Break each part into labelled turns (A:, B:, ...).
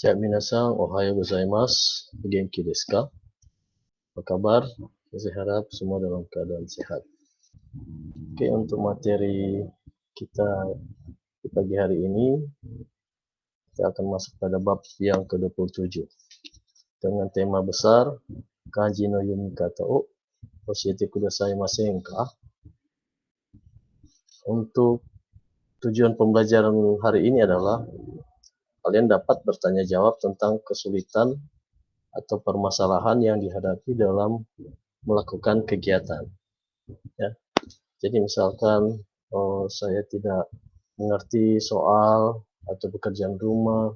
A: Cak minasan, ohayo gozaimasu, genki desu ka? Apa kabar? Saya harap semua dalam keadaan sehat. Oke, untuk materi kita di pagi hari ini, kita akan masuk pada bab yang ke-27 dengan tema besar Kanji no Yumikata o Oshiete Kudasai Masen ka? Untuk tujuan pembelajaran hari ini adalah kalian dapat bertanya jawab tentang kesulitan atau permasalahan yang dihadapi dalam melakukan kegiatan. Ya. Jadi misalkan saya tidak mengerti soal atau pekerjaan rumah,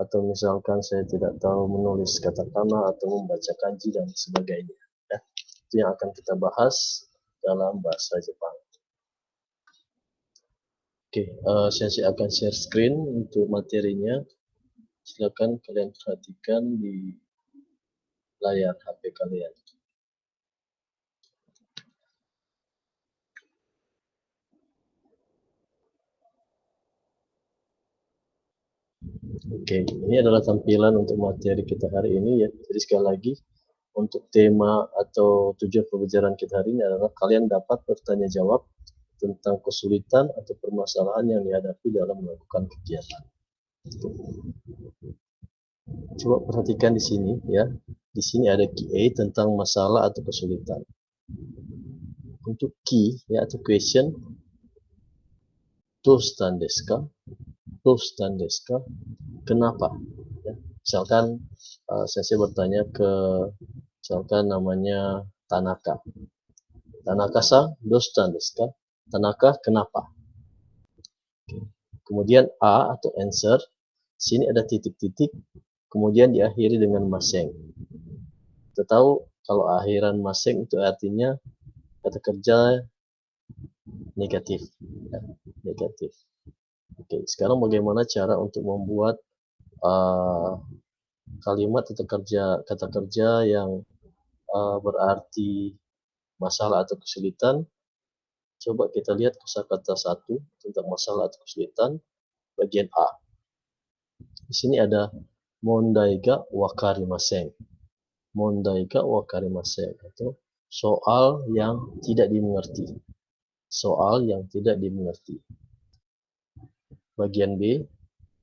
A: atau misalkan saya tidak tahu menulis katakana atau membaca kanji dan sebagainya. Ya. Itu yang akan kita bahas dalam bahasa Jepang. Oke, saya akan share screen untuk materinya. Silakan kalian perhatikan di layar HP kalian. Oke, ini adalah tampilan untuk materi kita hari ini ya. Jadi sekali lagi, untuk tema atau tujuan pembelajaran kita hari ini adalah kalian dapat bertanya jawab tentang kesulitan atau permasalahan yang dihadapi dalam melakukan kegiatan. Coba perhatikan di sini ya. Di sini ada QA tentang masalah atau kesulitan. Untuk key ya atau question, doushitan desu ka? Doushitan desu ka? Kenapa? Ya. Misalkan saya bertanya ke misalkan namanya Tanaka. Tanaka-san, doushitan desu ka? Tanaka, kenapa? Kemudian A atau answer, sini ada titik-titik, kemudian diakhiri dengan maseng. Kita tahu kalau akhiran maseng itu artinya kata kerja negatif. Ya, negatif. Oke, sekarang bagaimana cara untuk membuat kalimat atau kata kerja yang berarti masalah atau kesulitan. Coba kita lihat kosakata 1 tentang masalah atau kesulitan bagian A. Di sini ada mondai ga wakarimasen. Mondai ga wakarimasen atau soal yang tidak dimengerti. Soal yang tidak dimengerti. Bagian B,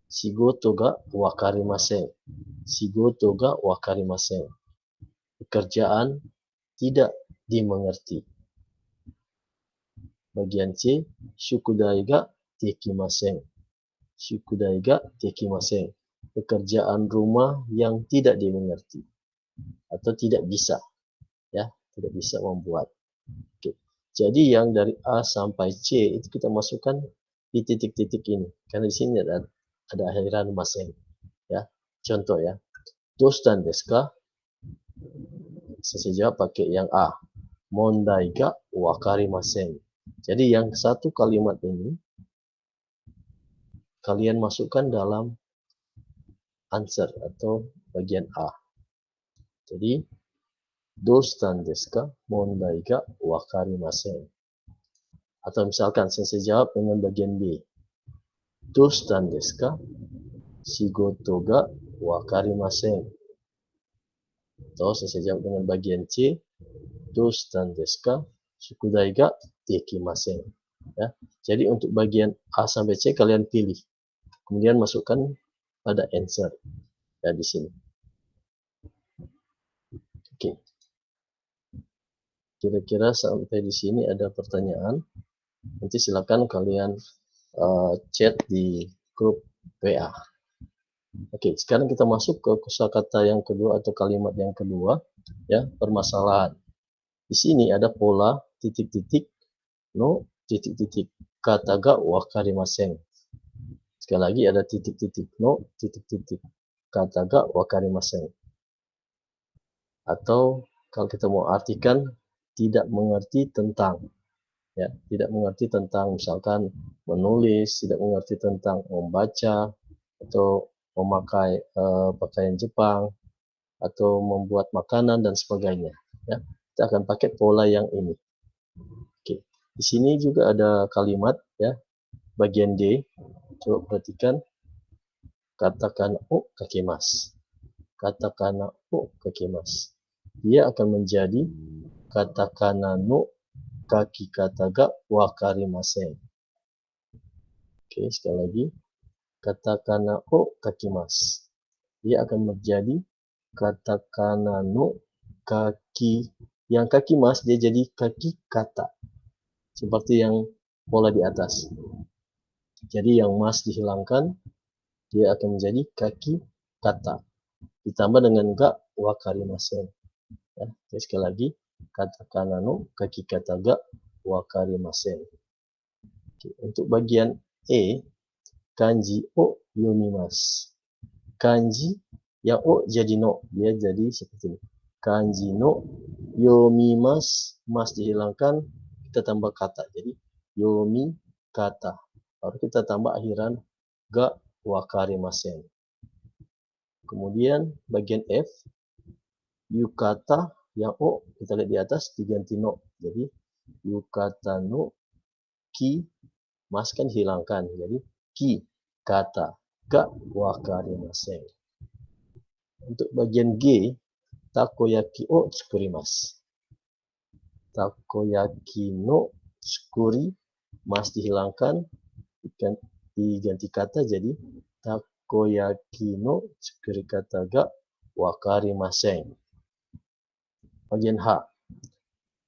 A: shigoto ga wakarimasen. Shigoto ga wakarimasen. Pekerjaan tidak dimengerti. Bagian C, shukudai ga dekimasen. Shukudai ga dekimasen. Pekerjaan rumah yang tidak dimengerti atau tidak bisa, ya, tidak bisa membuat. Oke. Jadi yang dari A sampai C itu kita masukkan di titik-titik ini, karena di sini ada akhiran masen, ya. Contoh ya, doushitan desu ka? Saya jawab pakai yang A. Mondai ga wakarimasen. Jadi yang satu kalimat ini kalian masukkan dalam answer atau bagian A. Jadi doushitan desu ka? Mondai ga wakarimasen. Atau misalkan saya jawab dengan bagian B. Doushitan desu ka? Shigoto ga wakarimasen. Atau saya jawab dengan bagian C. Doushitan desu ka? Shukudai ga dekimasen. Ya. Jadi untuk bagian A sampai C kalian pilih. Kemudian masukkan pada answer. Ya di sini. Oke. Kira-kira sampai di sini ada pertanyaan. Nanti silakan kalian chat di grup WA. Oke, sekarang kita masuk ke kosakata yang kedua atau kalimat yang kedua, ya, permasalahan. Di sini ada pola titik-titik no titik-titik kata ga wakarimasen. Sekali lagi ada titik-titik no titik-titik kata ga wakarimasen. Atau kalau kita mau artikan tidak mengerti tentang, ya, tidak mengerti tentang misalkan menulis, tidak mengerti tentang membaca atau memakai pakaian Jepang atau membuat makanan dan sebagainya, ya. Kita akan pakai pola yang ini. Oke. Di sini juga ada kalimat, ya, bagian D. Coba perhatikan. katakana o kakimasu. Katakana o kakimasu. Dia akan menjadi katakana no kakikata ga wakarimasen. Oke, sekali lagi. Katakana o kakimasu. Dia akan menjadi katakana no kaki. Yang kaki mas dia jadi kaki kata. Seperti yang pola di atas. Jadi yang mas dihilangkan, dia akan menjadi kaki kata. Ditambah dengan ga wakarimasen. Ya, jadi sekali lagi. Katakana no kaki kata ga wakarimasen. Oke, untuk bagian E, kanji o yomimasu. Kanji yang o jadi no, dia jadi seperti ini. Kanji no yomimasu, mas dihilangkan, kita tambah kata. Jadi yomi kata. Baru kita tambah akhiran ga wakarimasen. Kemudian bagian F, yukata yang o kita lihat di atas diganti no. Jadi yukata no ki, mas kan hilangkan. Jadi ki kata ga wakarimasen. Untuk bagian G, takoyaki o tsukurimasu. Takoyaki no tsukuri, mas dihilangkan, diganti kata jadi takoyaki no tsukuri kata ga wakarimasen. Bagian H,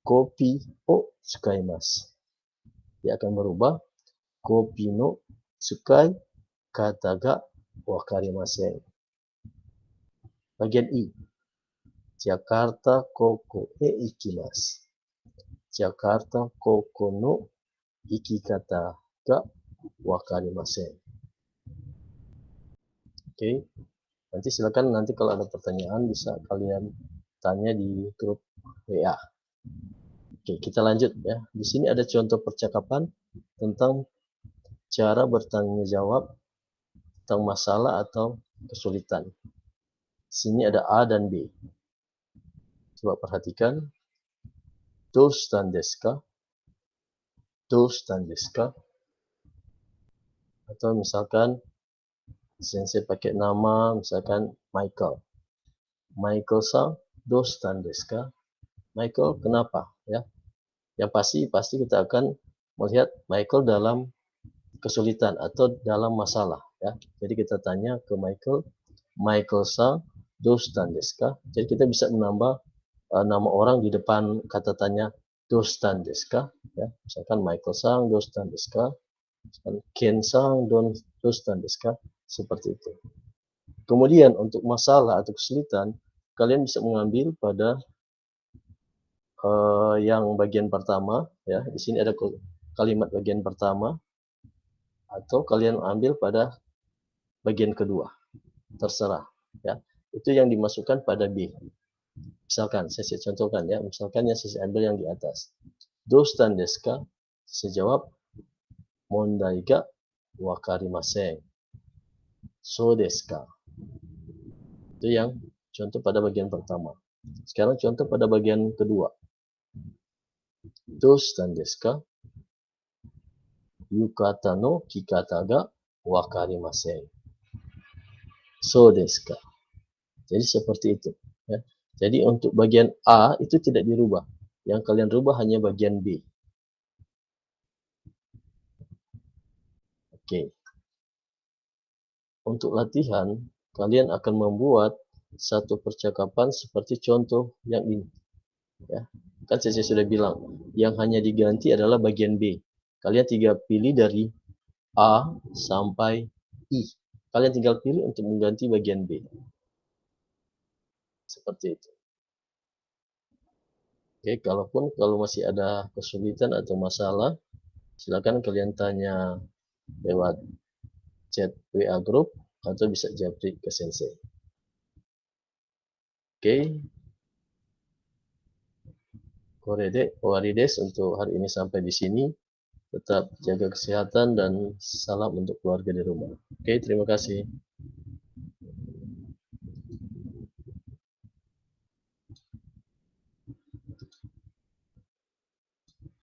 A: kopi o tsukaimasu. Dia akan berubah, kopi no tsukai kata ga wakarimasen. Bagian I, Jakarta koko e ikimasu. Jakarta koko no ikikata ga wakarimasen. Oke, nanti silakan nanti kalau ada pertanyaan bisa kalian tanya di grup WA. Oke, kita lanjut ya. Di sini ada contoh percakapan tentang cara bertanya jawab tentang masalah atau kesulitan. Di sini ada A dan B. Coba perhatikan. Doushitan desu ka? Doushitan desu ka? Atau misalkan sensei pakai nama misalkan Michael. Michael-san, doushitan desu ka? Michael, kenapa? Ya. Yang pasti kita akan melihat Michael dalam kesulitan atau dalam masalah. Ya. Jadi kita tanya ke Michael, Michael-san, doushitan desu ka? Jadi kita bisa menambah nama orang di depan kata tanya doushitan desu ka? Ya. Misalkan Michael-san, doushitan desu ka? Ken-san, doushitan desu ka? Seperti itu. Kemudian untuk masalah atau kesulitan, kalian bisa mengambil pada yang bagian pertama, ya. Di sini ada kalimat bagian pertama, atau kalian ambil pada bagian kedua, terserah, ya. Itu yang dimasukkan pada B. Misalkan, saya contohkan ya, misalkan yang saya ambil yang di atas. Doushitan desu ka? Saya jawab, mondai ga wakarimasen. So desu ka? Itu yang contoh pada bagian pertama. Sekarang contoh pada bagian kedua. Doushitan desu ka? Yukata no kikata ga wakarimasen. So desu ka? Jadi seperti itu. Ya. Jadi untuk bagian A itu tidak dirubah. Yang kalian rubah hanya bagian B. Oke. Untuk latihan, kalian akan membuat satu percakapan seperti contoh yang ini. Ya. Kan saya sudah bilang, yang hanya diganti adalah bagian B. Kalian tinggal pilih dari A sampai I. Kalian tinggal pilih untuk mengganti bagian B. Seperti itu. Oke, kalau masih ada kesulitan atau masalah, silakan kalian tanya lewat chat WA group atau bisa japri ke sensei. Oke. Korede, owari desu untuk hari ini sampai di sini. Tetap jaga kesehatan dan salam untuk keluarga di rumah. Oke, terima kasih.